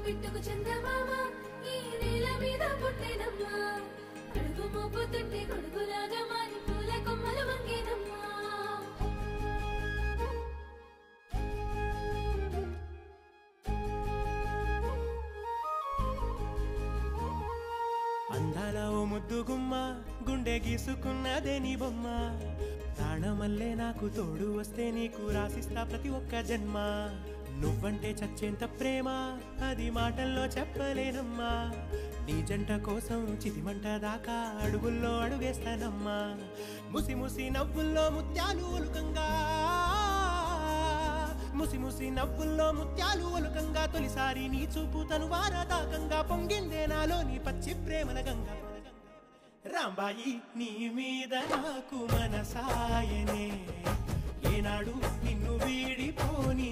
పిట్టుకు చందమామ ఈ నేల మీద పుట్టెనమ్మా అడుగు మోపు తుంటే గొడుగులాగా మారి పూల కొమ్మలు వంగేనమ్మా అందాల ఓ ముద్దు గుమ్మ గుండె గీసుకున్నదే నీ బొమ్మ ప్రాణమల్లే నాకు తోడు వస్తే నీకు రాసిస్తా ప్రతి ఒక్క జన్మ నువ్వంటే చచ్చేంత ప్రేమ అది మాటల్లో చెప్పలేనమ్మా నీ జంట కోసం చితిమంట దాకా అడుగుల్లో అడుగేస్తానమ్మా ముసి ముసి నవ్వుల్లో ముత్యాలు ఒలుకంగా ముసి ముసి నవ్వుల్లో ముత్యాలు ఒలుకంగా తొలిసారి నీ చూపు తను వారదాకంగా పొంగిందే నాలో నీ పచ్చి ప్రేమల గంగా రాంబాయి నీ మీద నాకు మనసాయనే ఏనాడు నిన్ను వీడిపోని